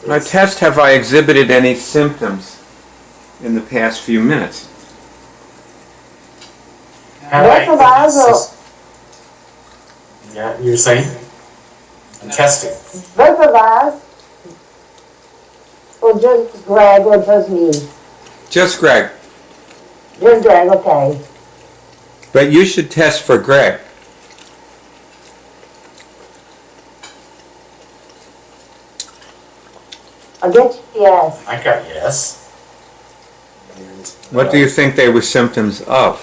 I test, have I exhibited any symptoms in the past few minutes? Yeah, you're saying? I'm testing. Both of us, or just Greg, or just me? Just Greg. Just Greg, okay. But you should test for Greg. I get yes. I got yes. And, What do you think they were symptoms of?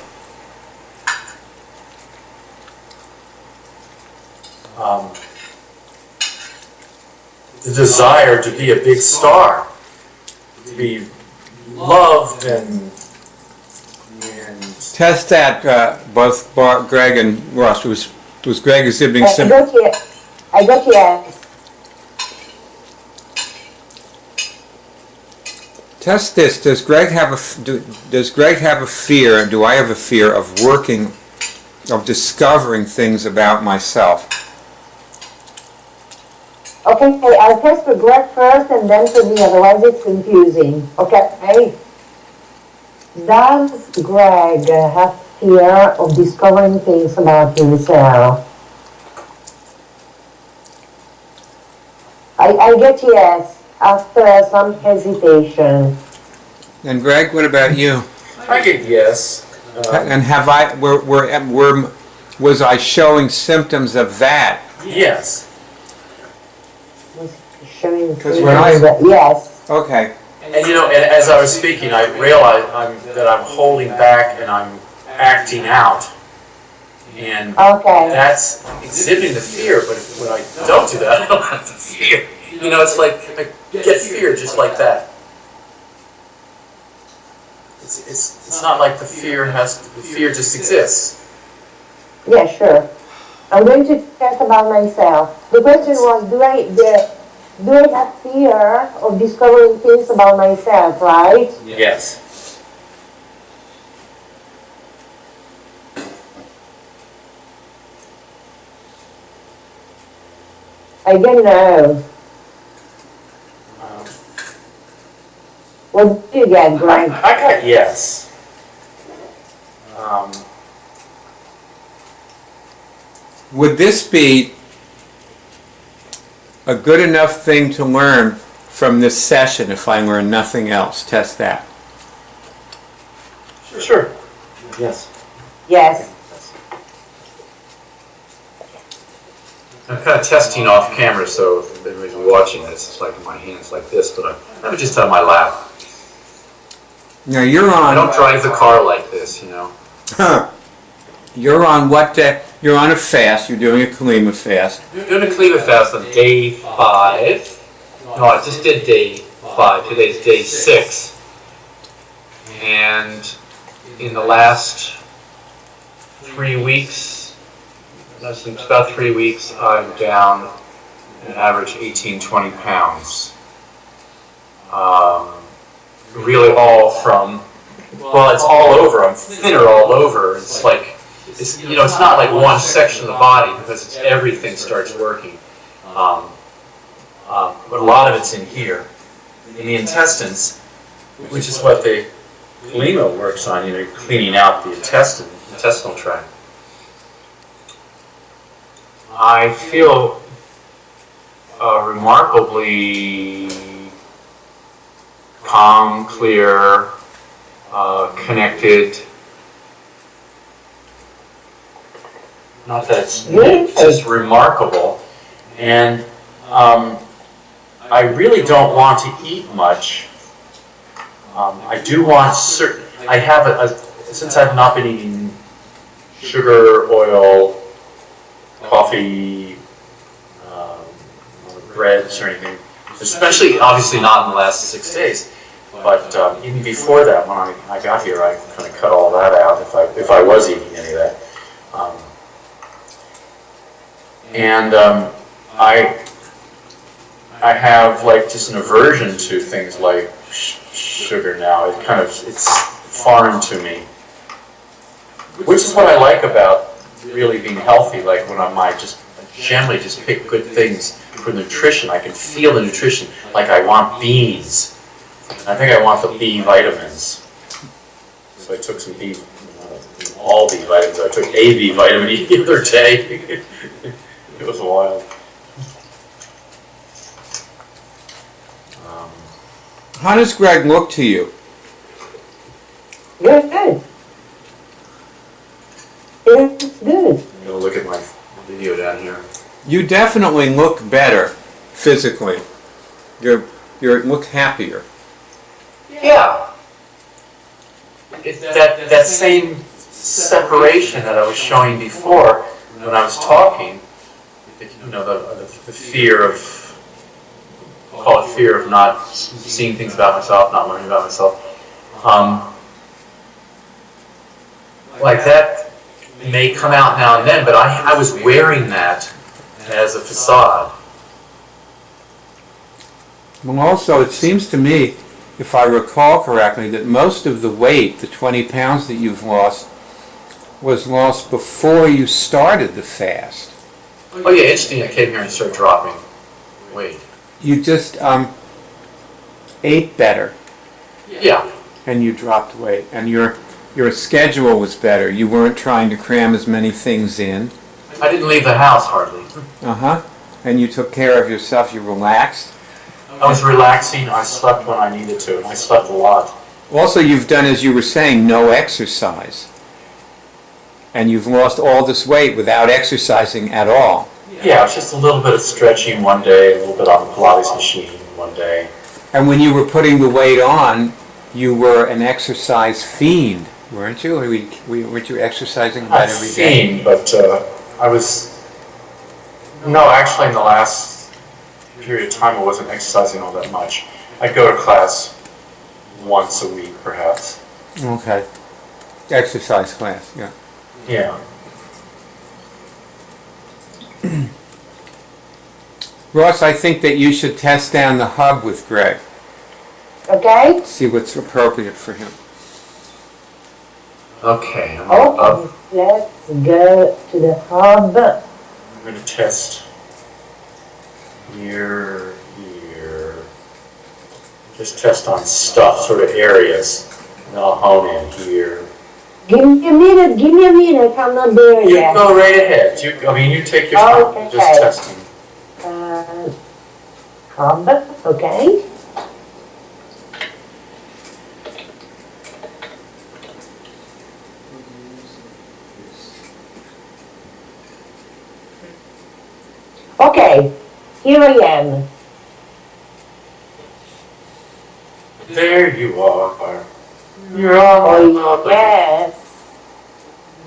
the desire to be a big star, to be loved and test that both Greg and Ross. Was Greg exhibiting symptoms? I got yes. Test this. Does Greg have a fear? Do I have a fear of working, of discovering things about myself? Okay, I'll test for Greg first and then for me, otherwise it's confusing. Okay. Does Greg have fear of discovering things about himself? I get yes after some hesitation. And Greg, what about you? I get yes. And have I? Was I showing symptoms of that? Yes. Showing yes. Okay. And you know, as I was speaking, I realized that I'm holding back and I'm acting out. And that's exhibiting the fear, but when I don't do that, I don't have the fear. You know, it's like I get fear just like that. It's not like the fear just exists. Yeah, sure. I'm going to test about myself. The question was, do I have fear of discovering things about myself, right? Yes. I don't know. What did you get, Greg? I got yes. Would this be a good enough thing to learn from this session if I learn nothing else? Test that. Sure. Yes. Yes. I'm kind of testing off camera, so if anybody's watching this, it's like my hand's like this, but I'm just on my lap. Now you're on. I don't drive the car like this, you know. You're on what day? You're on a fast. You're doing a Kalima fast. You're doing a Kalima fast on day 5. No, I just did day 5. Today's day 6. And in the last 3 weeks, it's about 3 weeks, I'm down an average 18-20 pounds. Really all from, well, it's all over. I'm thinner all over. It's like, it's not like one section of the body because it's everything starts working. But a lot of it's in here, in the intestines, which is what the Kalima works on, cleaning out the intestinal tract. I feel remarkably calm, clear, connected. Not that it's just remarkable. And I really don't want to eat much. I do want certain. I have since I've not been eating sugar, oil, coffee, breads or anything. Especially, obviously, not in the last 6 days. But even before that, when I got here, I kind of cut all that out if I was eating any of that. I have like just an aversion to things like sugar now. It's foreign to me, which is what I like about really being healthy. Like when I generally just pick good things for nutrition. I can feel the nutrition, like I want beans. I think I want the B vitamins. So I took some B, all B vitamins. I took a B vitamin the other day. It was wild. How does Greg look to you? Good. It's good. I'm going to look at my video down here. You definitely look better physically. You look happier. Yeah. It's that same separation that I was showing before when I was talking. You know, the fear of, call it fear of not seeing things about myself, not learning about myself. Like that may come out now and then, but I was wearing that as a facade. Well, also, it seems to me, if I recall correctly, that most of the weight, the 20 pounds that you've lost, was lost before you started the fast. Oh yeah, interesting. I came here and started dropping weight. You just ate better. Yeah. And you dropped weight. And your schedule was better. You weren't trying to cram as many things in. I didn't leave the house hardly. Uh-huh. And you took care of yourself. You relaxed. I was relaxing. I slept when I needed to, and I slept a lot. Also, you've done, as you were saying, no exercise. And you've lost all this weight without exercising at all. Yeah, it's just a little bit of stretching one day, a little bit on the Pilates machine one day. And when you were putting the weight on, you were an exercise fiend, weren't you? Weren't you exercising about every day? Fiend, but I was... No, actually in the last period of time I wasn't exercising all that much. I'd go to class once a week, perhaps. Okay. Exercise class, yeah. Yeah. Ross, I think that you should test down the hub with Greg. Okay? See what's appropriate for him. Okay. Okay, let's go to the hub. I'm going to test here. Just test on stuff, sort of areas. And I'll hone in here. Give me a minute, I'm not there You yet. go right ahead. You take your time. Okay. Just testing. Hub, okay. Okay, here I am. There you are. You're Oh, yes.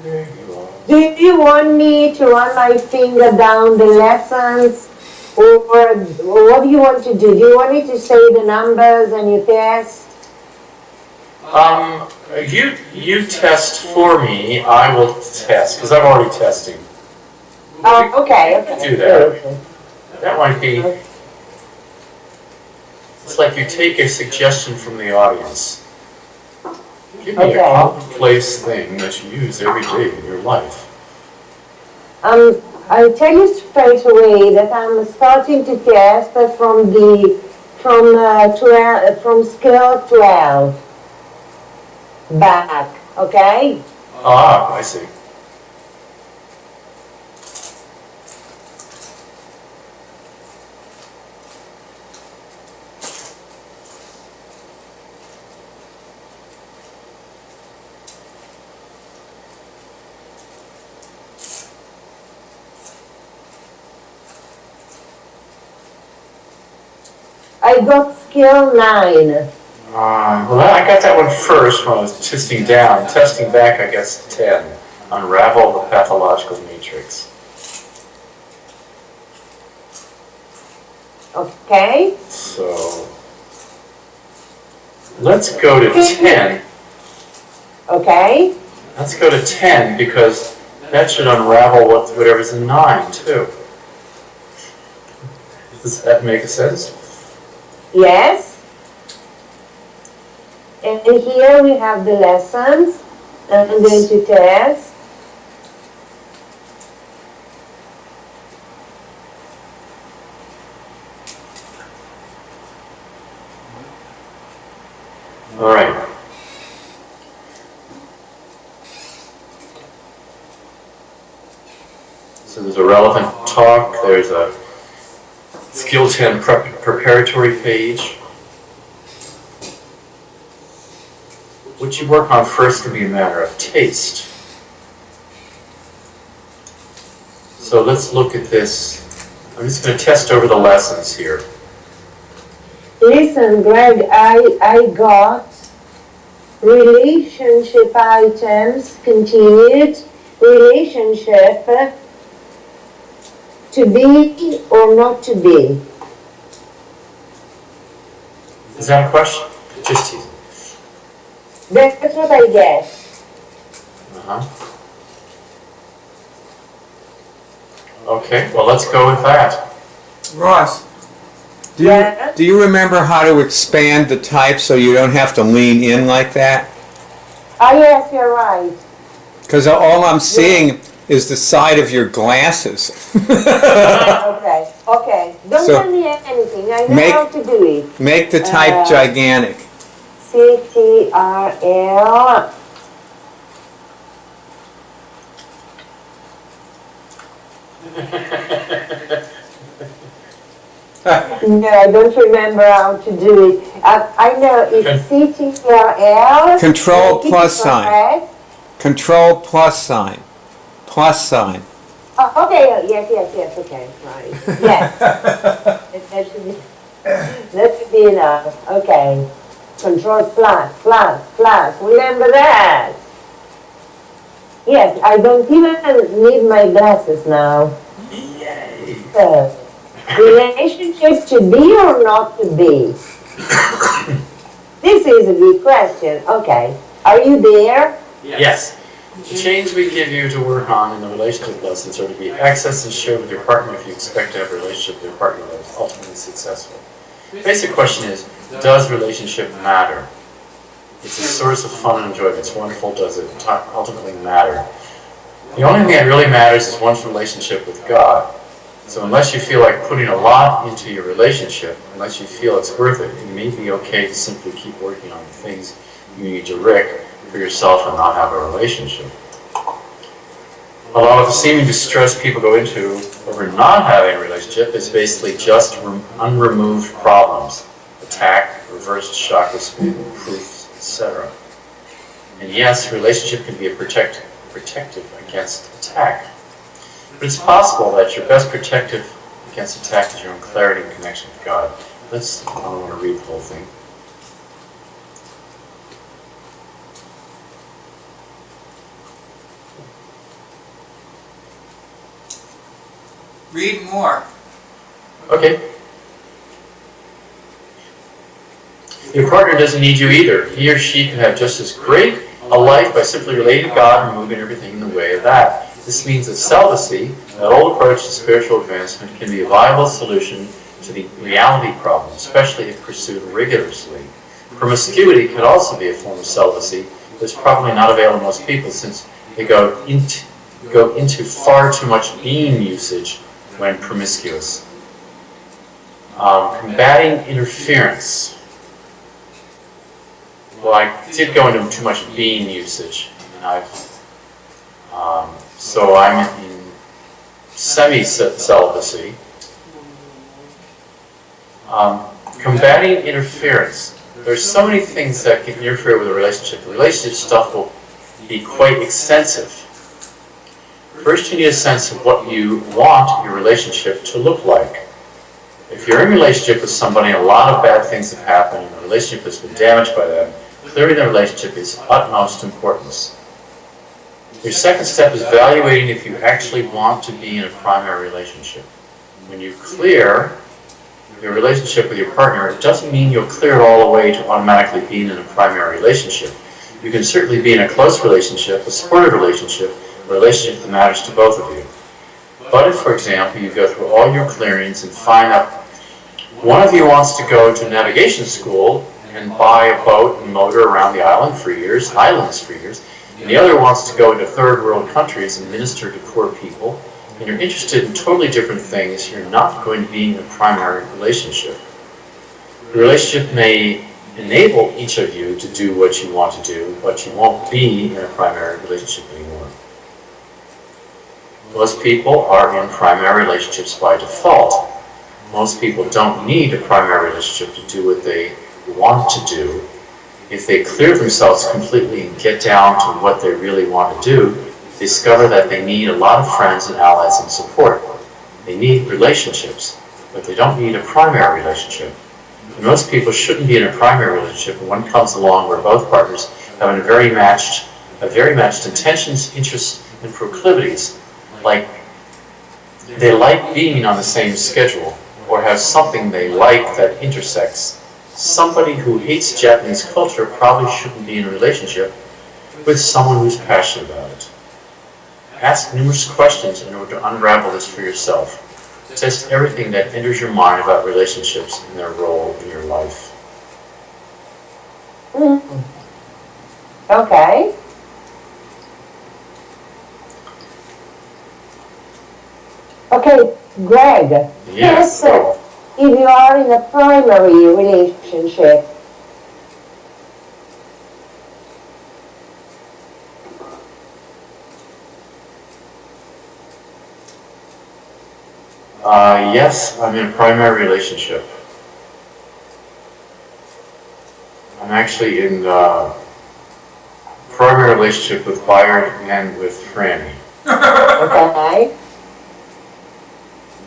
There you are. Do you want me to run my finger down the lessons? Or what do you want to do? Do you want me to say the numbers and you test? You test for me. I will test because I'm already testing. Oh, okay. Do that. That might be. It's like you take a suggestion from the audience. Give me a commonplace thing that you use every day in your life. I'll tell you straight away that I'm starting to test from scale 12 back, okay? Ah, I see. I got scale 9. Well, I got that one first when I was testing down. Testing back, I guess 10. Unravel the pathological matrix. Okay. So, let's go to 10. Okay. Let's go to 10 because that should unravel whatever's in 9 too. Does that make sense? Yes. And here we have the lessons. I'm going to test. All right. So there's a relevant talk, there's a Skill 10 preparatory page. What you work on first can be a matter of taste. So let's look at this. I'm just going to test over the lessons here. Listen, Greg, I got relationship items, continued, relationship, to be or not to be. Is that a question? Just teasing. That's what I guess. Okay, well let's go with that. Ross, Yeah. do you remember how to expand the type so you don't have to lean in like that? Oh yes, you're right. Because all I'm seeing is the side of your glasses. Okay, okay. Don't So, tell me anything. I know how to do it. Make the type gigantic. CTRL. No, I don't remember how to do it. I know it's CTRL. Control plus sign. Correct. Control plus sign. Plus sign. Oh, okay, yes, okay, right. Yes. That should be enough. Okay. Control plus. Remember that. Yes, I don't even need my glasses now. Yay! So, relationship to be or not to be? This is a good question. Okay. Are you there? Yes. The chains we give you to work on in the relationship lessons are to be accessed and shared with your partner if you expect to have a relationship with your partner that is ultimately successful. The basic question is, does relationship matter? It's a source of fun and enjoyment. It's wonderful. Does it ultimately matter? The only thing that really matters is one's relationship with God. So unless you feel like putting a lot into your relationship, unless you feel it's worth it, it may be okay to simply keep working on the things you need to wreck for yourself and not have a relationship. A lot of the seeming distress people go into over not having a relationship is basically just unremoved problems. Attack, reversed chakra speed, proofs, etc. And yes, relationship can be a protective against attack. But it's possible that your best protective against attack is your own clarity and connection with God. I don't want to read the whole thing. Read more. Okay. Your partner doesn't need you either. He or she can have just as great a life by simply relating to God and moving everything in the way of that. This means that celibacy, that old approach to spiritual advancement, can be a viable solution to the reality problem, especially if pursued rigorously. Promiscuity can also be a form of celibacy that's probably not available to most people since they go into far too much being usage when promiscuous. Combating interference. Well, I did go into too much being usage, and so I'm in semi-celibacy. Combating interference. There's so many things that can interfere with a relationship. The relationship stuff will be quite extensive. First, you need a sense of what you want your relationship to look like. If you're in a relationship with somebody and a lot of bad things have happened and the relationship has been damaged by that, clearly the relationship is of utmost importance. Your second step is evaluating if you actually want to be in a primary relationship. When you clear your relationship with your partner, it doesn't mean you'll clear it all away to automatically being in a primary relationship. You can certainly be in a close relationship, a supportive relationship, a relationship that matters to both of you. But if, for example, you go through all your clearings and find out one of you wants to go to navigation school and buy a boat and motor around the islands for years, and the other wants to go into third world countries and minister to poor people, and you're interested in totally different things, you're not going to be in a primary relationship. The relationship may enable each of you to do what you want to do, but you won't be in a primary relationship anymore. Most people are in primary relationships by default. Most people don't need a primary relationship to do what they want to do. If they clear themselves completely and get down to what they really want to do, discover that they need a lot of friends and allies and support. They need relationships, but they don't need a primary relationship. And most people shouldn't be in a primary relationship when one comes along where both partners have a very matched intentions, interests, and proclivities. Like they like being on the same schedule or have something they like that intersects. Somebody who hates Japanese culture probably shouldn't be in a relationship with someone who's passionate about it. Ask numerous questions in order to unravel this for yourself. Test everything that enters your mind about relationships and their role in your life. Okay. Okay, Greg. Yes. If you are in a primary relationship, yes, I'm in a primary relationship. I'm actually in a primary relationship with Byron and with Franny. okay?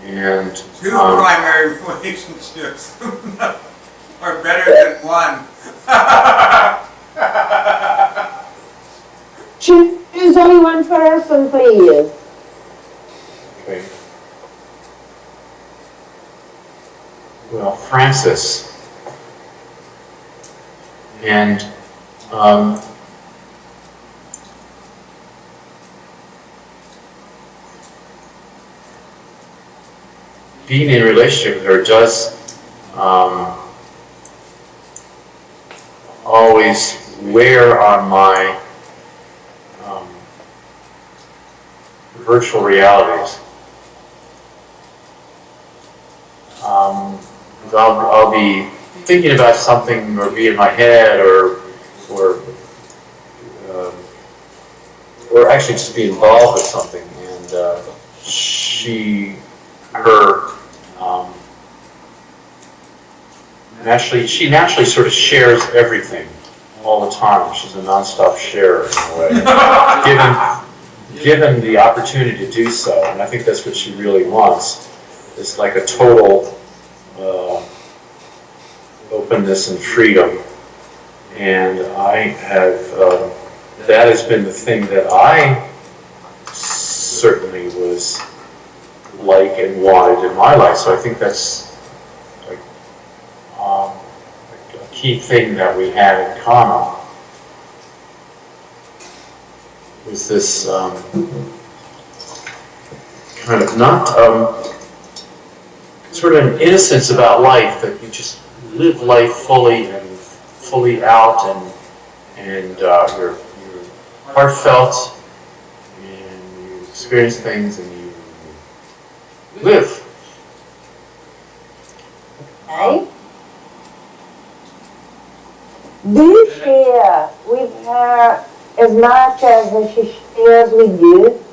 And Two primary relationships are better than one. Choose only one person, please. okay. Well, Francis. And being in a relationship with her does always wear on my virtual realities. I'll be thinking about something, or be in my head, or actually just be involved with something, and she naturally sort of shares everything all the time. She's a nonstop sharer in a way, given the opportunity to do so, and I think that's what she really wants. It's like a total openness and freedom, and I have that has been the thing that I certainly was like and wanted in my life. So I think that's like a key thing that we had in common. Was this kind of not sort of an innocence about life, that you just live life fully out, and you're heartfelt, and you experience things, and you live. Okay. Do you share with her as much as she shares with you?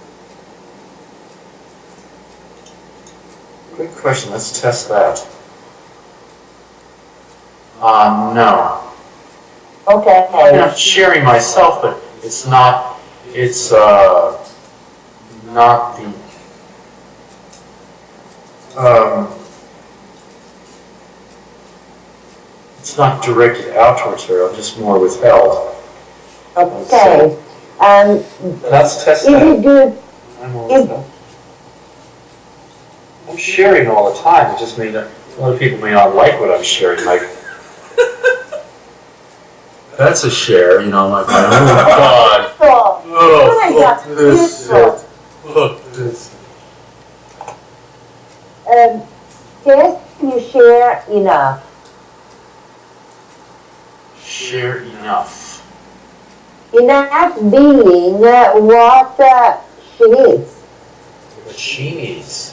Good question. Let's test that. No. Okay. I'm not sharing myself, but it's not the it's not directed out towards her. I'm just more withheld. Okay. Let's test Is that. it good? I'm more withheld. I'm sharing all the time. It just may not, other people may not like what I'm sharing. Like, that's a share, you know, like, oh God. Oh, fuck this shit. Fuck this. Yes, you share enough. Share enough. Enough being what she needs. What she needs.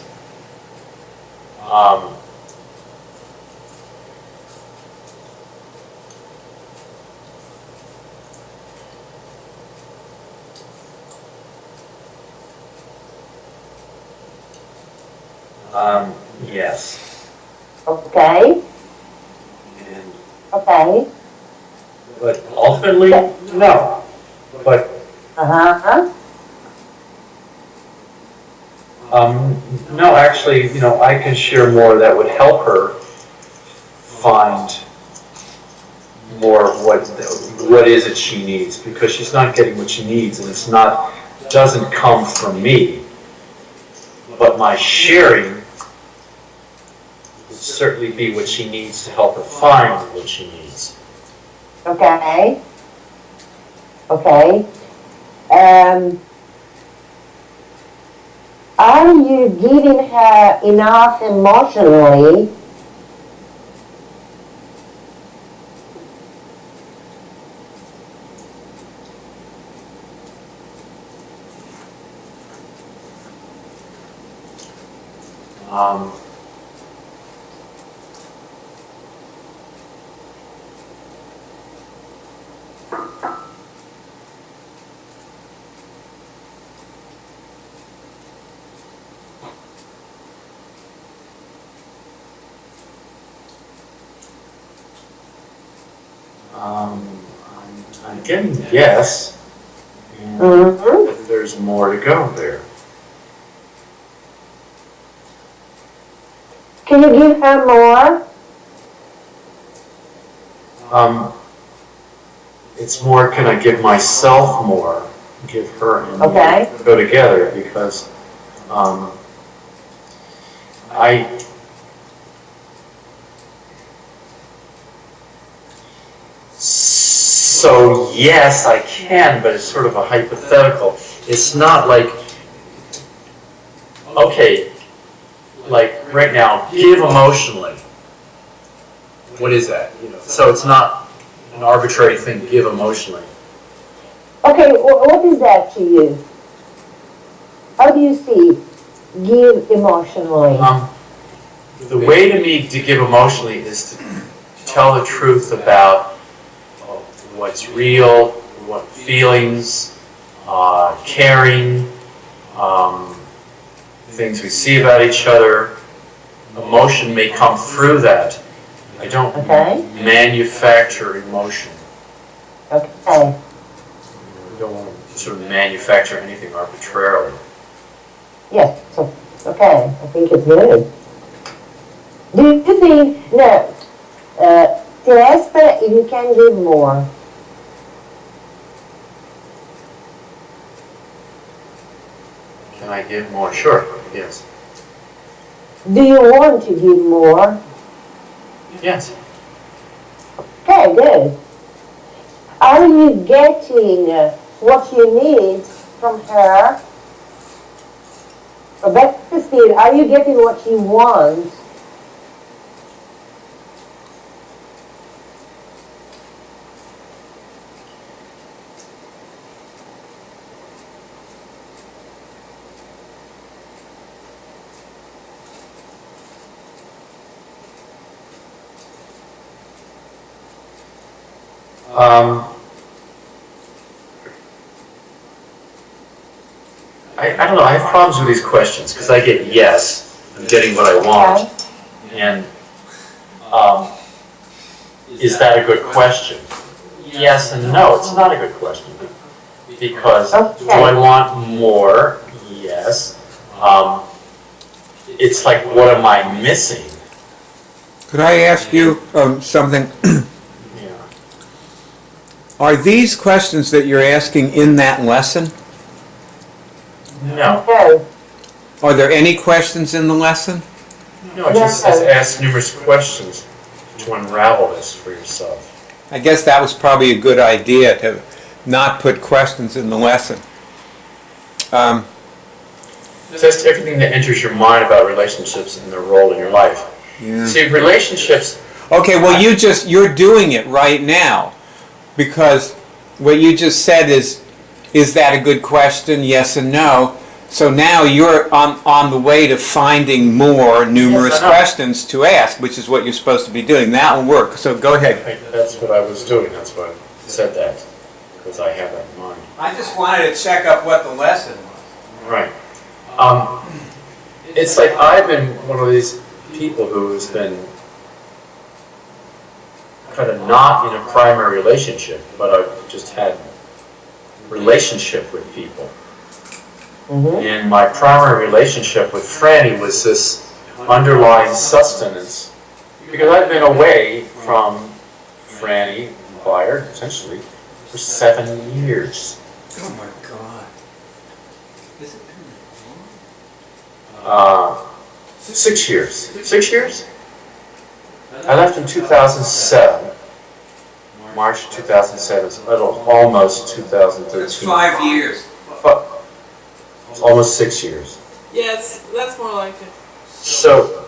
Yes. Okay. And, Okay. but ultimately, no. But Uh-huh. no, actually, I can share more that would help her find more of what is it she needs, because she's not getting what she needs, and doesn't come from me. But my sharing would certainly be what she needs to help her find what she needs. Okay. Okay. Are you giving her enough emotionally? Um, I'm getting yes, and Mm-hmm. there's more to go there. Can you give her more? It's more, can I give myself more? Give her and Okay. me go together, because so yes, I can, but it's sort of a hypothetical. It's not like, okay, like right now, give emotionally. What is that? So it's not an arbitrary thing, give emotionally. Okay, what is that to you? How do you see give emotionally? The way to me to give emotionally is to tell the truth about what's real, what feelings, caring, things we see about each other. Emotion may come through that. I don't manufacture emotion. Okay. I don't want to sort of manufacture anything arbitrarily. Yes, so, okay, I think it's good. Do you think, no, test if you can give more? Can I give more? Sure, yes. Do you want to give more? Yes. Okay, good. Are you getting what you need from her? Or better still, are you getting what you want? I don't know, I have problems with these questions, because I get yes, I'm getting what I want, and is that a good question? Yes and no, it's not a good question, because do I want more? Yes. It's like, what am I missing? Could I ask you something? Yeah. Are these questions that you're asking in that lesson? No. No. Are there any questions in the lesson? No, it just says ask numerous questions to unravel this for yourself. I guess that was probably a good idea to not put questions in the lesson. Just everything that enters your mind about relationships and their role in your life. Yeah. See, relationships... Okay, well you're doing it right now, because what you just said is that a good question, yes and no? So now you're on the way to finding more numerous questions to ask, which is what you're supposed to be doing. That will work, so go ahead. That's what I was doing, that's why I said that, because I have that in mind. I just wanted to check up what the lesson was. Right. it's like I've been one of these people who has been kind of not in a primary relationship, but I've just had relationship with people. And my primary relationship with Franny was this underlying sustenance, because I've been away from Franny, Byard, essentially, for 7 years. Oh my God. Is it 6 years. 6 years? I left in 2007. March 2007. So that was almost 2013. That's 5 years. But it's almost 6 years. Yes, that's more like it. So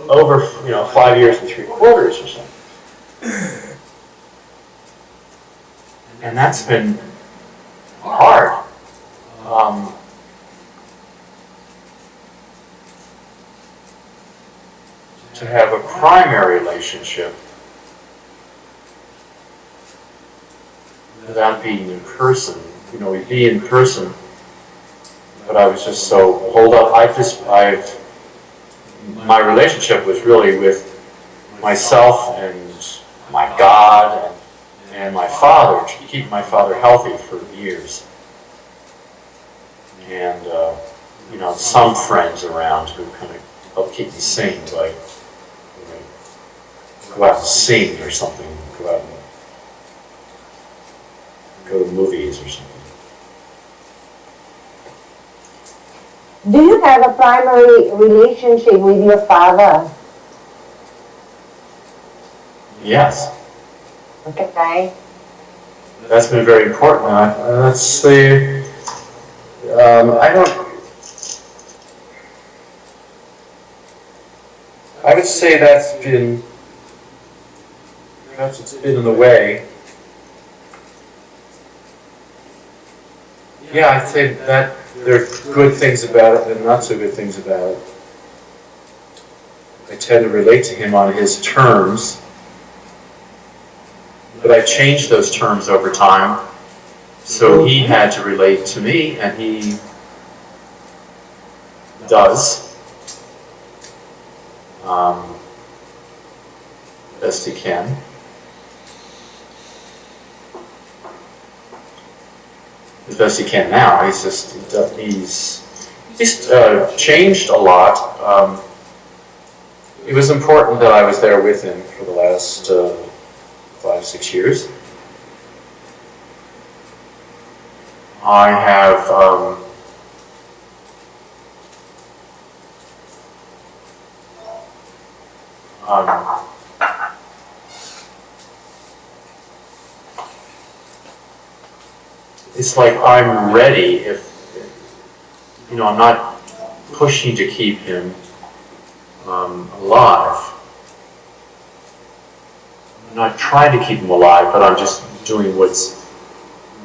over 5 years and 3/4 or something. And that's been hard. To have a primary relationship without being in person. We'd be in person, but I was just so holed up. My relationship was really with myself and my God and my father, to keep my father healthy for years. And, some friends around who kind of helped keep me sane, like go out and sing or something, go out and go to movies or something. Do you have a primary relationship with your father? Yes. Okay. That's been very important. Let's see. I would say perhaps it's been in the way. Yeah, I'd say that there are good things about it and not so good things about it. I tend to relate to him on his terms, but I changed those terms over time. So he had to relate to me, and he does. Best he can. As best he can now. He's changed a lot. It was important that I was there with him for the last 5-6 years. I have it's like I'm ready if I'm not pushing to keep him alive. I'm not trying to keep him alive, but I'm just doing what's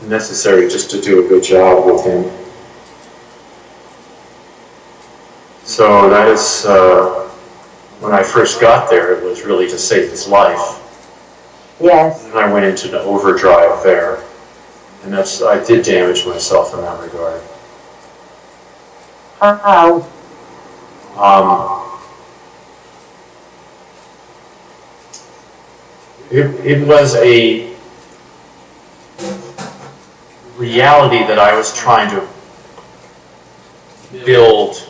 necessary just to do a good job with him. So that is, when I first got there, it was really to save his life. Yes. And I went into the overdrive there. And I did damage myself in that regard. How? It was a reality that I was trying to build.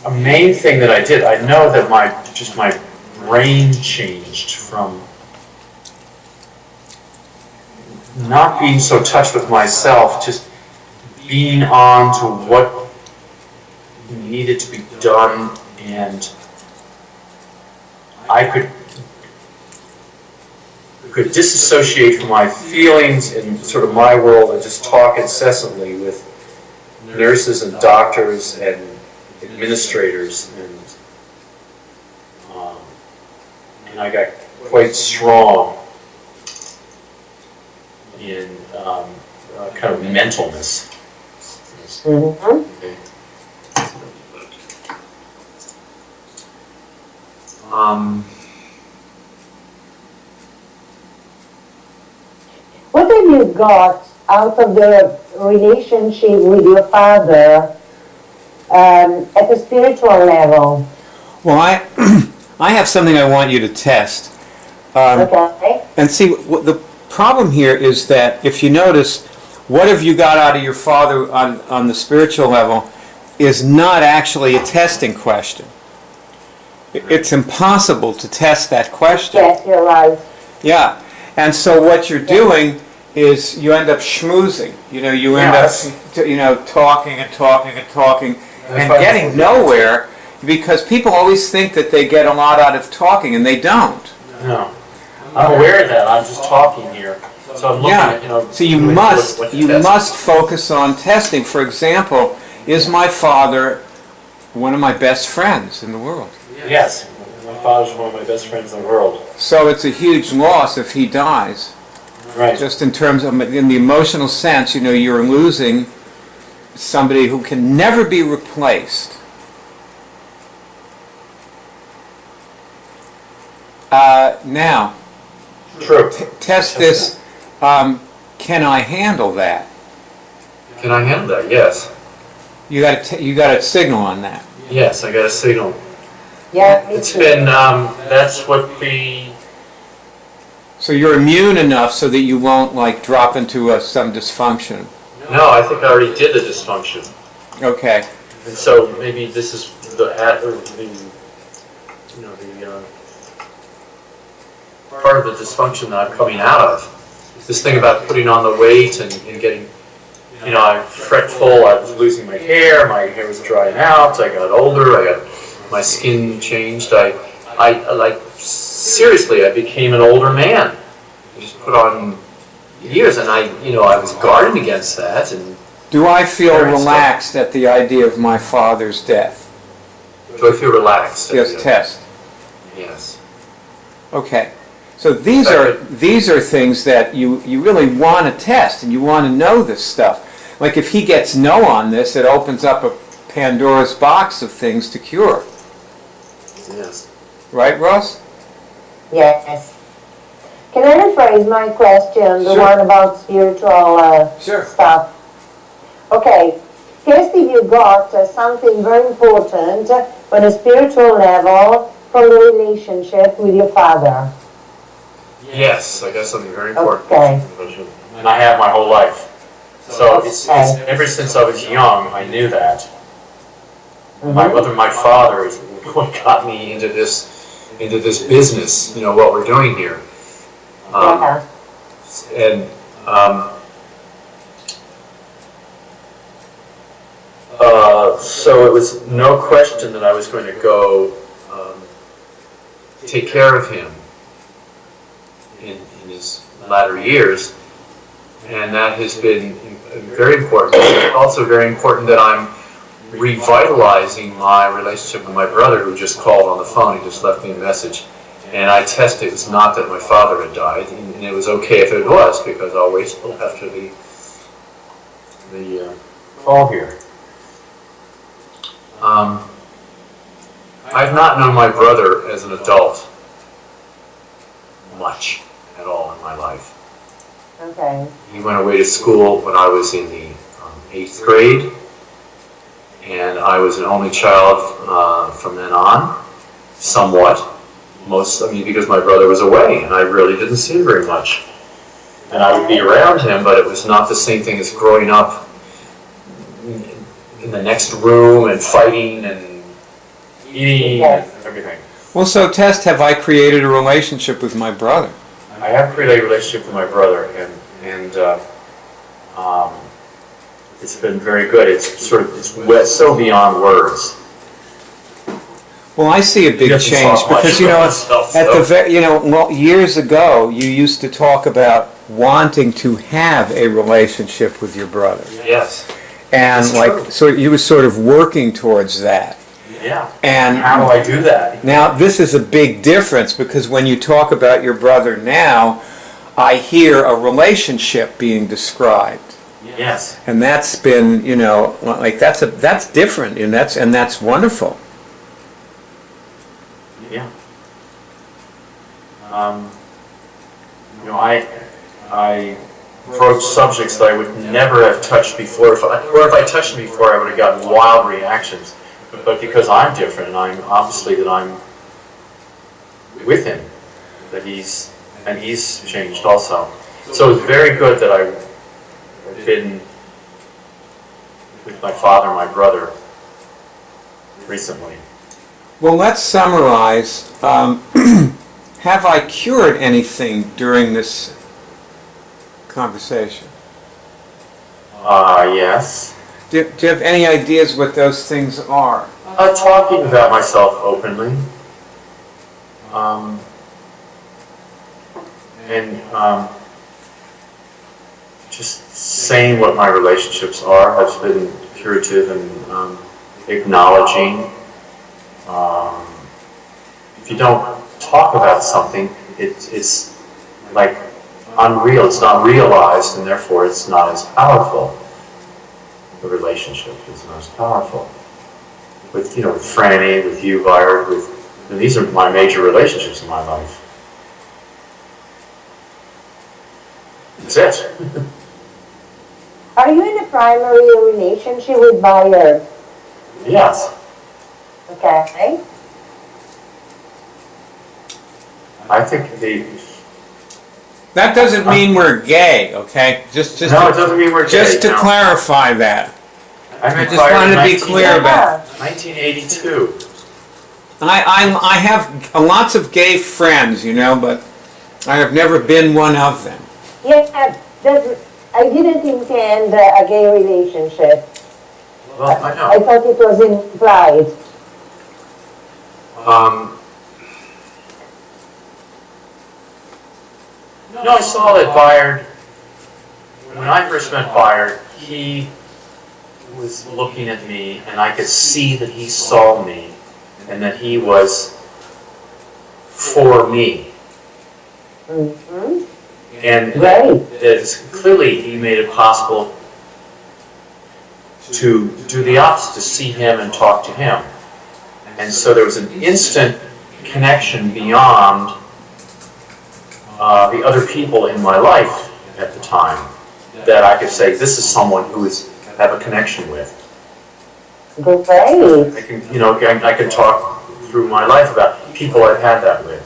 A main thing that I did, I know that my brain changed from not being so touched with myself, just being on to what needed to be done, and I could disassociate from my feelings and sort of my world and just talk incessantly with nurses and doctors and administrators, and I got quite strong in kind of mentalness. Mm-hmm. Okay. you got out of the relationship with your father at a spiritual level? Well, I have something I want you to test. Okay. And see, what the problem here is that if you notice, what have you got out of your father on the spiritual level is not actually a testing question. It's impossible to test that question. Yes, you're right. Yeah. And so what you're doing is you end up schmoozing. You know, you end up, talking and talking and talking and getting nowhere, because people always think that they get a lot out of talking, and they don't. No. I'm aware of that. I'm just talking here. So I'm looking at, So you must focus on testing. For example, is my father one of my best friends in the world? Yes. My father's one of my best friends in the world. So it's a huge loss if he dies. Right. Just in terms of, in the emotional sense, you're losing somebody who can never be replaced. Now, True. Test this. Can I handle that? Can I handle that? Yes. You got a signal on that. Yes, I got a signal. Yeah, It's been, that's what the... So you're immune enough so that you won't drop into some dysfunction. No, I think I already did the dysfunction. Okay. And so maybe this is the part of the dysfunction that I'm coming out of. This thing about putting on the weight and getting, I'm fretful, I was losing my hair was drying out, I got older, my skin changed, seriously, I became an older man. I just put on years, and I was guarding against that. And do I feel relaxed at the idea of my father's death? Do I feel relaxed? Yes, test. Yes. Okay. So these are things that you really want to test, and you want to know this stuff. Like if he gets no on this, it opens up a Pandora's box of things to cure. Yes. Right, Ross? Yes. Can I rephrase my question, the Sure. one about spiritual Sure. stuff? Okay. First, if you got something very important on a spiritual level from the relationship with your father. Yes, I got something very important. Okay. And I have my whole life. So it's ever since I was young, I knew that. Mm-hmm. My father is what got me into this business. What we're doing here. And so it was no question that I was going to go take care of him in his latter years, and that has been very important. It's also very important that I'm revitalizing my relationship with my brother, who just called on the phone. He just left me a message, and I tested. It was not that my father had died, and it was okay if it was, because I'll wait till after the call here. I've not known my brother as an adult much at all in my life. Okay. He went away to school when I was in the 8th grade, and I was an only child from then on, somewhat. Because my brother was away, and I really didn't see him very much. And I would be around him, but it was not the same thing as growing up in the next room and fighting and eating and everything. Well, so test, have I created a relationship with my brother? I have created a relationship with my brother, and it's been very good. It's so beyond words. Well, I see a big change because years ago you used to talk about wanting to have a relationship with your brother. Yes. And so you were sort of working towards that. Yeah. And how do I do that? Now, this is a big difference, because when you talk about your brother now, I hear a relationship being described. Yes. And that's been, that's different, and that's wonderful. Yeah. I broach subjects that I would never have touched before. If I touched them before, I would have gotten wild reactions. But because I'm different, and I'm obviously that I'm with him, that he's changed also. So it's very good that I've been with my father and my brother recently. Well, let's summarize. Have I cured anything during this conversation? Yes. Do you have any ideas what those things are? Talking about myself openly. And just saying what my relationships are has been curative, and acknowledging. If you don't talk about something, it's like unreal. It's not realized, and therefore it's not as powerful. The relationship is not as powerful. With with Franny, with you, Byard, these are my major relationships in my life. That's it. Are you in a primary relationship with Byard? Yes. Okay. I think that doesn't mean we're gay, okay? Just no, it doesn't mean we're gay. Just to clarify that. I just wanted to be clear about it. 1982. I have lots of gay friends, but I have never been one of them. Yeah, I didn't intend a gay relationship. Well, I know. I thought it was implied. No, I saw that Byard, when I first met Byard, he was looking at me, and I could see that he saw me, and that he was for me. Mm-hmm. And clearly he made it possible to do the opposite, to see him and talk to him. And so there was an instant connection beyond the other people in my life at the time, that I could say, this is someone who have a connection with. Great. I can, I can talk through my life about people I've had that with.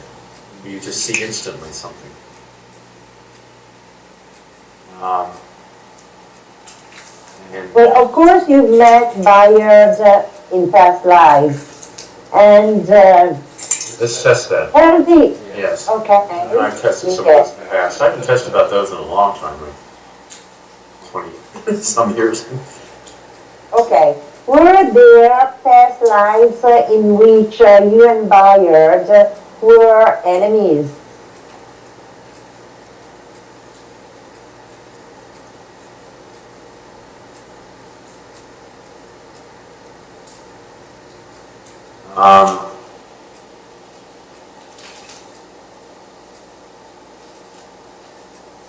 You just see instantly something. Well, of course, you've met Byard in past lives, and let's test that. Healthy. Yes. Okay. And I've tested some of those in the past. I haven't tested about those in a long time, like 20 some years. Okay. Were there past lives in which you and Byard were enemies?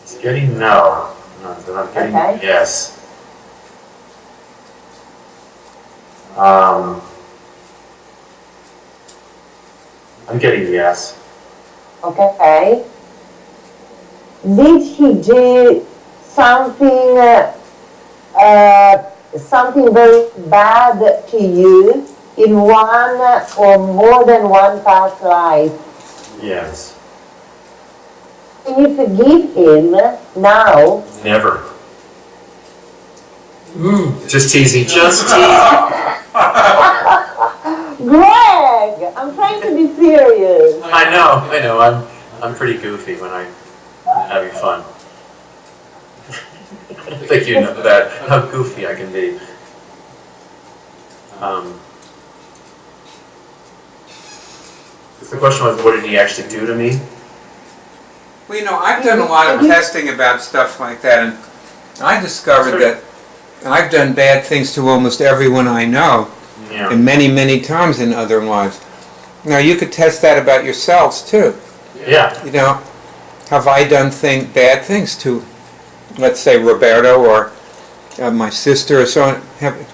It's getting no, but I'm getting yes. I'm getting yes. Okay. Did he do something something very bad to you in one or more than one past life? Yes. Can you forgive him now? Never. Just teasing. Just teasing. Greg, I'm trying to be serious. I know. I'm pretty goofy when I'm having fun. I think you know that, how goofy I can be. The question was, what did he actually do to me? Well, I've done a lot of testing about stuff like that, and I discovered that I've done bad things to almost everyone I know, and many, many times in other lives. Now, you could test that about yourselves, too. Yeah. Have I done bad things to, let's say, Roberto or my sister or so on?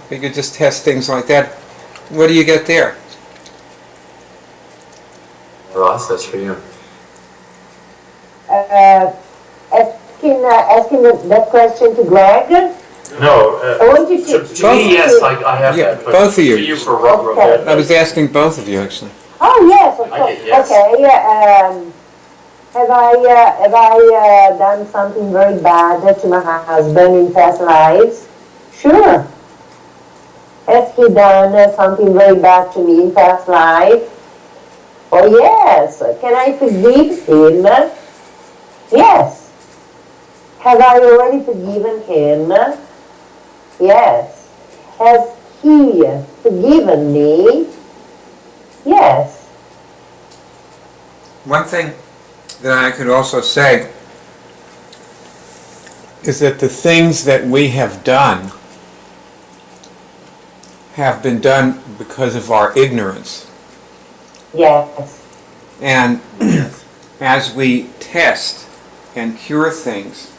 You could just test things like that. What do you get there? Ross, that's for you. Est-ce que asking that question to Greg? No, I want you to... to me, yes, I have Yeah, that. But both of you. To you for rubber Okay. I was asking both of you, actually. Oh, yes, of I course. get yes. Okay, have I done something very bad to my husband in past lives? Sure. Has he done something very bad to me in past life? Oh, yes. Can I forgive him? Yes. Have I already forgiven him? Yes. Has he forgiven me? Yes. One thing that I could also say is that the things that we have done have been done because of our ignorance. Yes. And as we test and cure things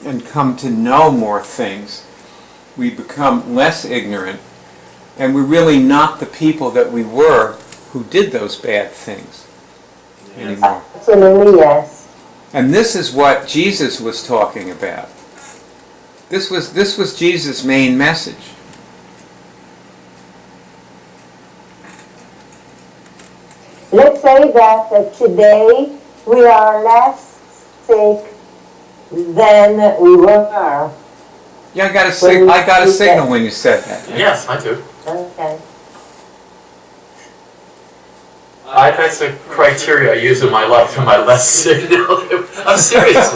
and come to know more things, we become less ignorant, and we're really not the people that we were who did those bad things anymore. Absolutely, yes. And this is what Jesus was talking about. This was Jesus' main message. Let's say that today we are less sick than we were. Yeah, I got a signal when you said that. Yes, I do. Okay. That's the criteria I use in my life. Am I less sick now? I'm serious.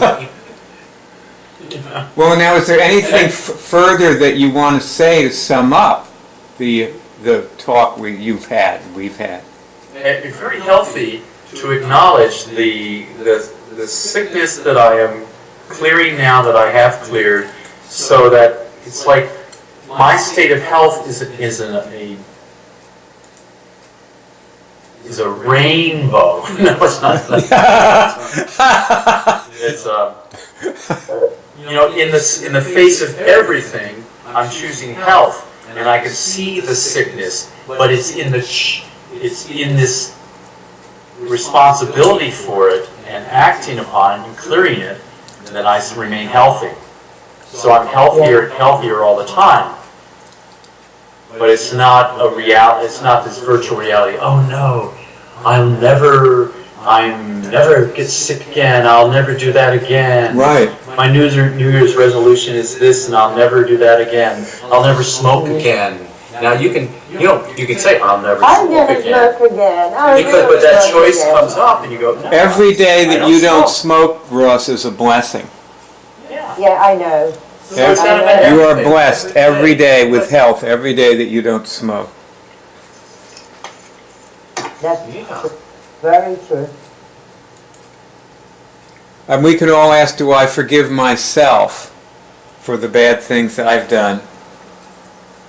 Well, now, is there anything further that you want to say to sum up the talk we've had? It's very healthy to acknowledge the sickness that I am clearing now, that I have cleared, so that it's like my state of health is a rainbow. No, it's not. It's in the face of everything, I'm choosing health, and I can see the sickness, but it's in this responsibility for it and acting upon it and clearing it that I remain healthy. So I'm healthier all the time. But it's not a reality. It's not this virtual reality. Oh no, I'll never get sick again. I'll never do that again. Right. My New Year's resolution is this, and I'll never do that again. I'll never smoke again. Now you can say I'll never smoke again. But that choice comes up, and you go. No, Every day that you don't smoke, Ross, is a blessing. Yeah, I know. You are blessed every day with health, every day that you don't smoke. That's very true. And we can all ask, do I forgive myself for the bad things that I've done?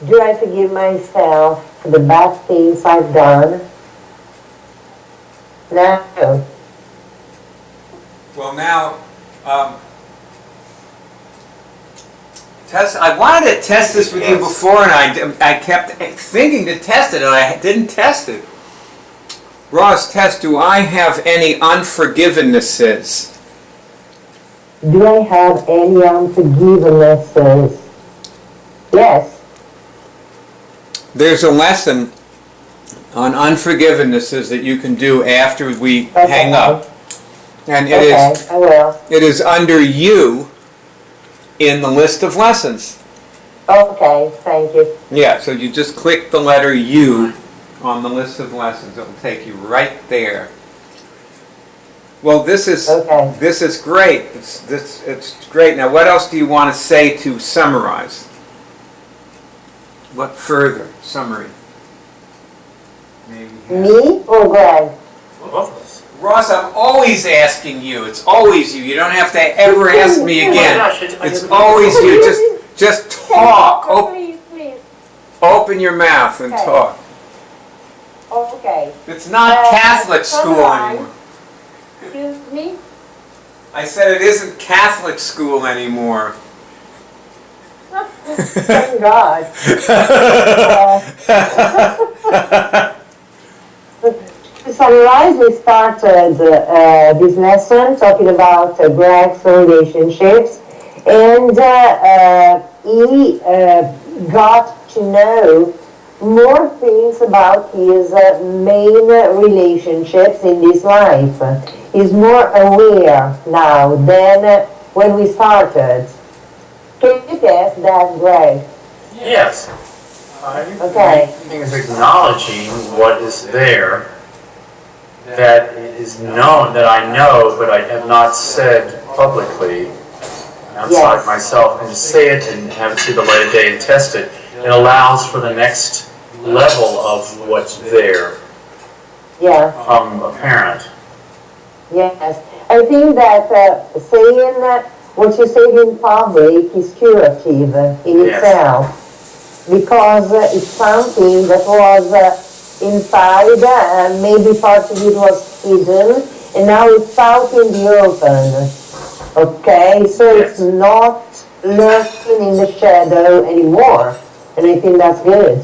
Do I forgive myself for the bad things I've done? No. Well, now, I wanted to test this with you before, and I kept thinking to test it, and I didn't test it. Ross, test, do I have any unforgivenesses? Do I have any unforgivenesses? Yes. There's a lesson on unforgivenesses that you can do after we hang up. And I will. It is under you in the list of lessons. Okay, thank you. Yeah, so you just click the letter U on the list of lessons. It'll take you right there. Well, this is great. It's great. Now, what else do you want to say to summarize? What further summary? Me or Greg? Both of us. Ross, I'm always asking you. It's always you. You don't have to ever ask me again. It's always you. Just talk. Please. Open your mouth and talk. Okay. It's not Catholic school anymore. Excuse me? I said it isn't Catholic school anymore. Thank God. to summarize, we started this lesson talking about Greg's relationships, and he got to know more things about his main relationships in this life. He's more aware now than when we started. Can you guess that, Greg? Yes. Okay. Things acknowledging what is there that is known, that I know, but I have not said publicly outside myself, and to say it and have it see the light of day and test it, it allows for the next level of what's there from a parent. Yes. I think that saying what you say in public is curative in itself, because it's something that was inside, maybe part of it was hidden, and now it's out in the open. Okay, so it's not lurking in the shadow anymore, and I think that's good.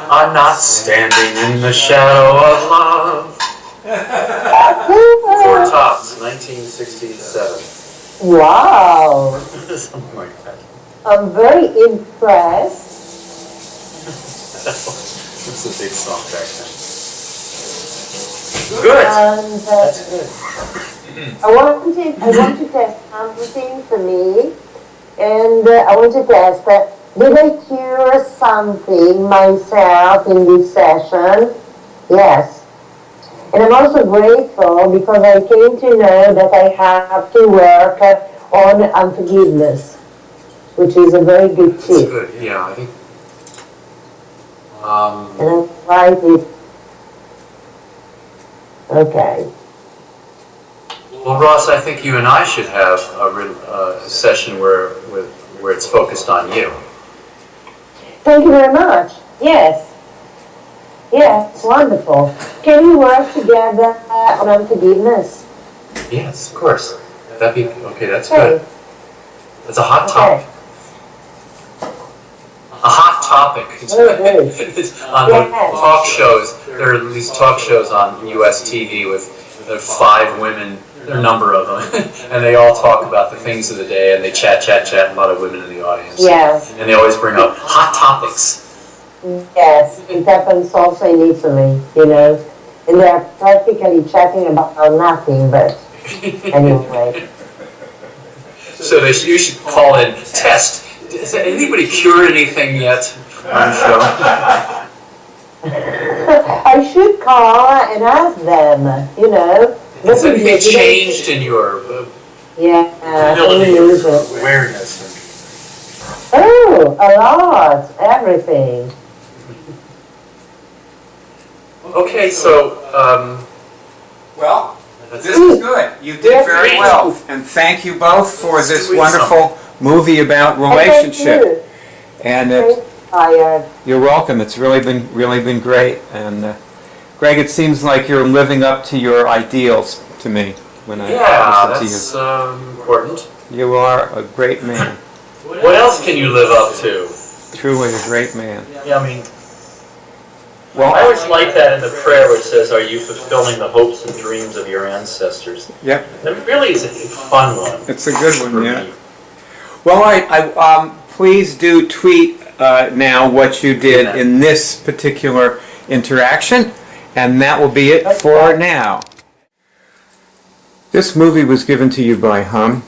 I'm not standing in the shadow of love. Four Tops, 1967. Wow. Something like that. I'm very impressed. It's a big song back then. Good. And That's good. I want to test something for me, and I want to test did I cure something myself in this session? Yes. And I'm also grateful because I came to know that I have to work on unforgiveness, which is a very good tip. That's good. Yeah, I think. And I'm right it. Okay. Well, Ross, I think you and I should have a session where it's focused on you. Thank you very much. Yes. Yes, wonderful. Can we work together on unforgiveness? Yes, of course. That'd be okay. That's good. That's a hot topic. A hot topic. It's on the talk shows. There are these talk shows on U.S. TV with 5 women. There are a number of them, and they all talk about the things of the day, and they chat. A lot of women in the audience. Yes. And they always bring up hot topics. Yes, it happens also in Italy, and they're practically chatting about nothing, but anyway. So you should call in, test. Has anybody cured anything yet? I'm sure. I should call and ask them, Has anything changed in your ability or awareness? Oh, a lot, everything. Okay, so, well, this is good. You did very well. And thank you both for this wonderful movie about relationship. And you're welcome. It's really been great. And Greg, it seems like you're living up to your ideals to me when I listen to you. That's important. You are a great man. What else can you live up to? Truly a great man. Yeah, I mean, well, I always like that in the prayer which says, "Are you fulfilling the hopes and dreams of your ancestors?" Yep. That really is a fun one. It's a good one, yeah. Well, I please do tweet now what you did in this particular interaction, and that will be it for now. This movie was given to you by HUM,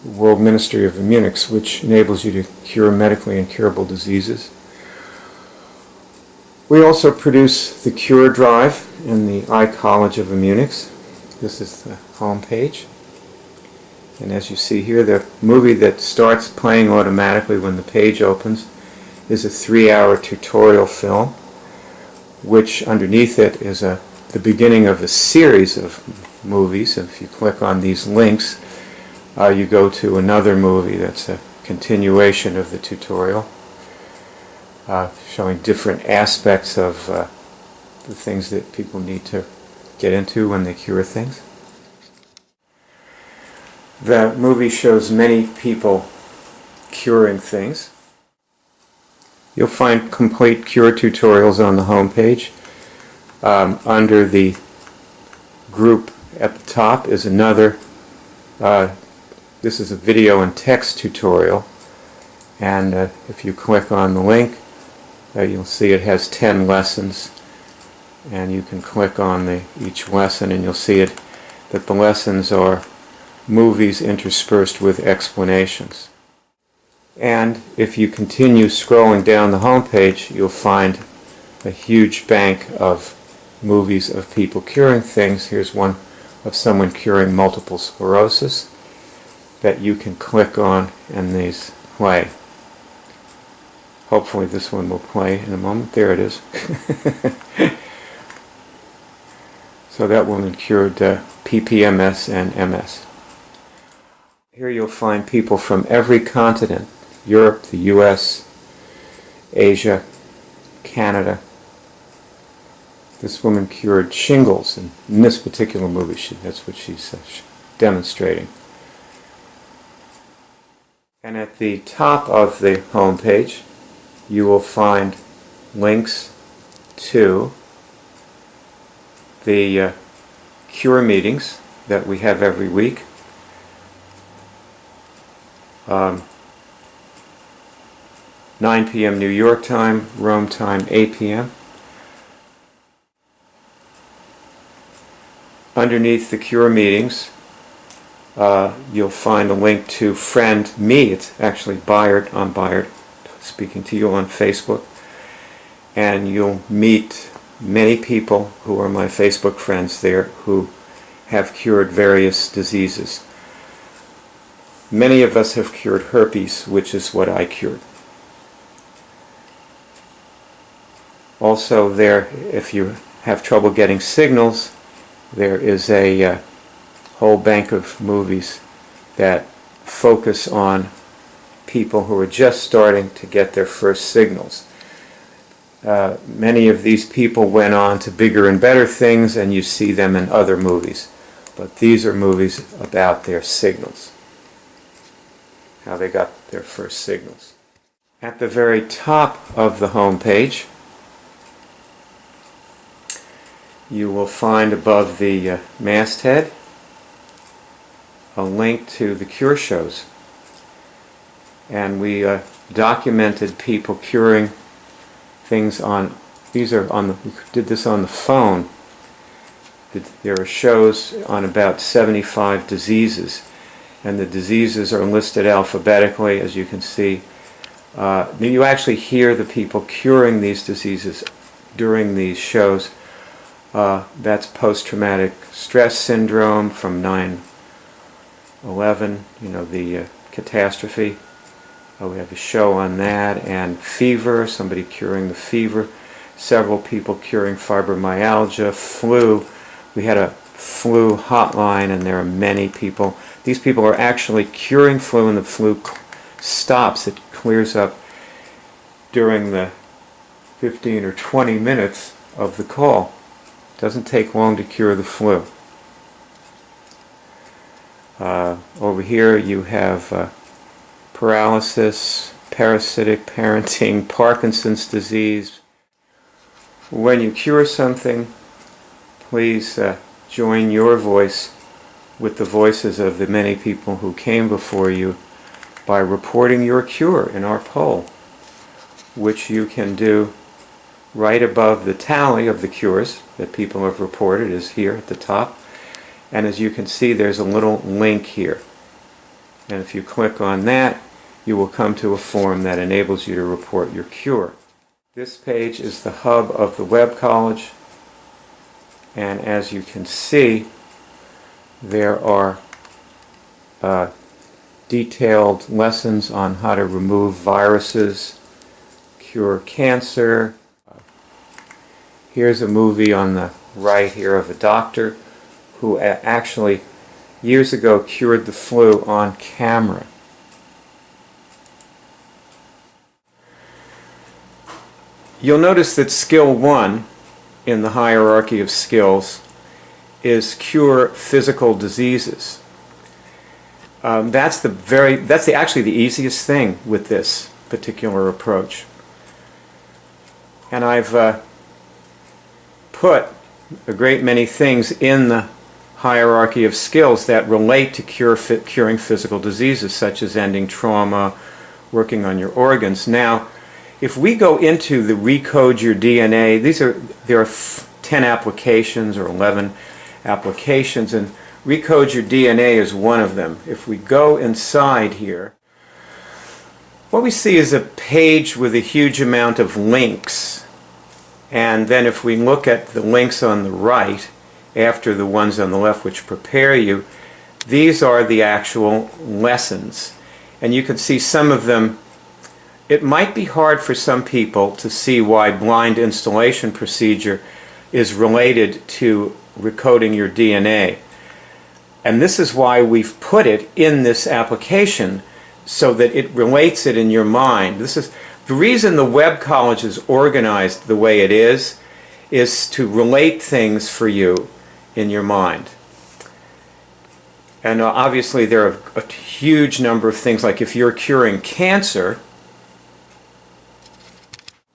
the World Ministry of Immunics, which enables you to cure medically incurable diseases. We also produce the Cure Drive in the iCollege of Immunics. This is the home page. And as you see here, the movie that starts playing automatically when the page opens is a 3-hour tutorial film, which underneath it is the beginning of a series of movies. If you click on these links, you go to another movie that's a continuation of the tutorial, showing different aspects of the things that people need to get into when they cure things. The movie shows many people curing things. You'll find complete cure tutorials on the home page. Under the group at the top is another, this is a video and text tutorial, and if you click on the link, you'll see it has 10 lessons, and you can click on each lesson and you'll see it that the lessons are movies interspersed with explanations. And if you continue scrolling down the home page, you'll find a huge bank of movies of people curing things. Here's one of someone curing multiple sclerosis that you can click on and these play. Hopefully this one will play in a moment. There it is. So that woman cured PPMS and MS. Here you'll find people from every continent: Europe, the US, Asia, Canada. This woman cured shingles, and in this particular movie that's what she's demonstrating. And at the top of the home page you will find links to the cure meetings that we have every week. 9 p.m. New York time, Rome time, 8 p.m. Underneath the cure meetings, you'll find a link to Friend Me. It's actually Byard. I'm Byard, speaking to you on Facebook. And you'll meet many people who are my Facebook friends there who have cured various diseases. Many of us have cured herpes, which is what I cured. Also there, if you have trouble getting signals, there is a whole bank of movies that focus on people who are just starting to get their first signals. Many of these people went on to bigger and better things, and you see them in other movies. But these are movies about their signals, how they got their first signals. At the very top of the home page, you will find above the masthead a link to the cure shows. And we documented people curing things on, these are on the, we did this on the phone. There are shows on about 75 diseases, and the diseases are listed alphabetically, as you can see. You actually hear the people curing these diseases during these shows. That's post-traumatic stress syndrome from 9/11, the catastrophe. We have a show on that, and fever, somebody curing the fever, several people curing fibromyalgia, flu. We had a flu hotline, and there are many people. These people are actually curing flu, and the flu stops. It clears up during the 15 or 20 minutes of the call. It doesn't take long to cure the flu. Over here you have paralysis, parasitic parenting, Parkinson's disease. When you cure something, please join your voice with the voices of the many people who came before you by reporting your cure in our poll, which you can do right above the tally of the cures that people have reported is here at the top. And as you can see, there's a little link here. And if you click on that, you will come to a form that enables you to report your cure. This page is the hub of the Web College, and as you can see, there are detailed lessons on how to remove viruses, cure cancer. Here's a movie on the right here of a doctor who actually years ago cured the flu on camera. You'll notice that skill 1 in the hierarchy of skills is cure physical diseases. That's actually the easiest thing with this particular approach. And I've put a great many things in the hierarchy of skills that relate to curing physical diseases, such as ending trauma, working on your organs. Now, if we go into the Recode Your DNA, there are 10 applications or 11 applications, and Recode Your DNA is one of them. If we go inside here, what we see is a page with a huge amount of links. And then if we look at the links on the right, after the ones on the left which prepare you, these are the actual lessons. And you can see some of them. It might be hard for some people to see why blind installation procedure is related to recoding your DNA. And this is why we've put it in this application, so that it relates it in your mind. This is the reason the Webb College is organized the way it is to relate things for you in your mind. And obviously there are a huge number of things, like if you're curing cancer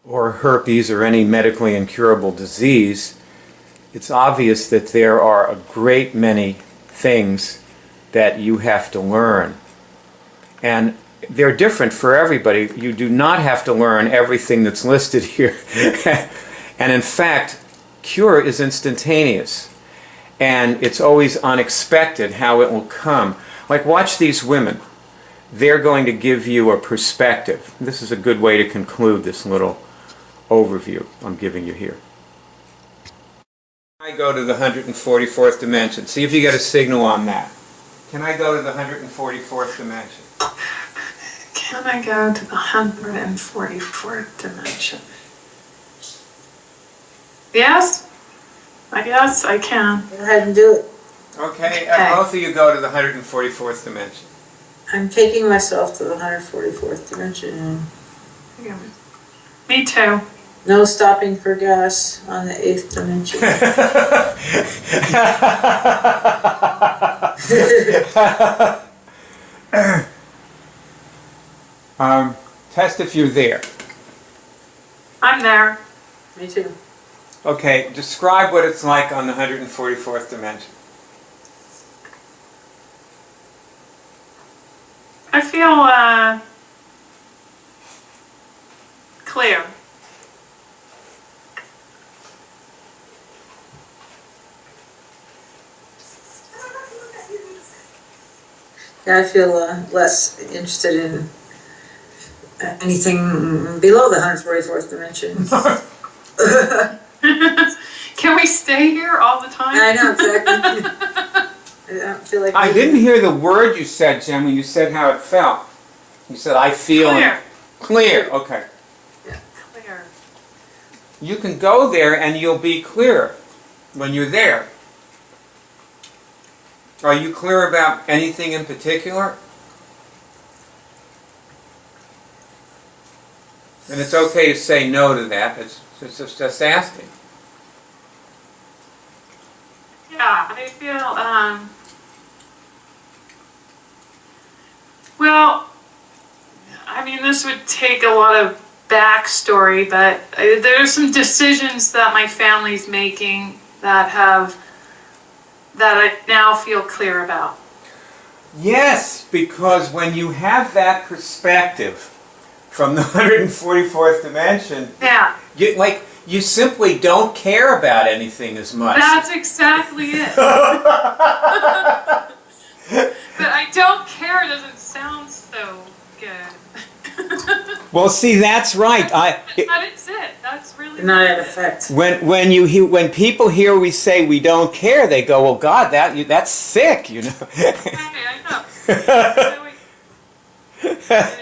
or herpes or any medically incurable disease, it's obvious that there are a great many things that you have to learn. And they're different for everybody. You do not have to learn everything that's listed here. And in fact, cure is instantaneous. And it's always unexpected how it will come. Like, watch these women. They're going to give you a perspective. This is a good way to conclude this little overview I'm giving you here. I go to the 144th dimension. See if you get a signal on that. Can I go to the 144th dimension? Can I go to the 144th dimension? Yes? I guess I can. Go ahead and do it. Okay, Okay. both of you go to the 144th dimension. I'm taking myself to the 144th dimension. Me too. No stopping for gas on the 8th dimension. Test if you're there. I'm there. Me too. Okay, describe what it's like on the 144th dimension. I feel clear. I feel less interested in anything below the 144th dimension. Can we stay here all the time? I know, exactly. I don't feel like... I didn't hear the word you said, Jen, when you said how it felt. You said, I feel... Clear. Clear, okay. Clear. You can go there and you'll be clear when you're there. Are you clear about anything in particular? And it's okay to say no to that. It's just asking. Yeah, I feel, well, I mean, this would take a lot of backstory, but there are some decisions that my family's making that I now feel clear about. Yes, because when you have that perspective from the 144th dimension, Yeah, you simply don't care about anything as much. that's exactly it. But I don't care doesn't sound so good. Well, see, that's right. That is it. That's really Not what in it is. effect. When people hear we say we don't care, they go, "Well, God, that's sick," you know. Okay, I know.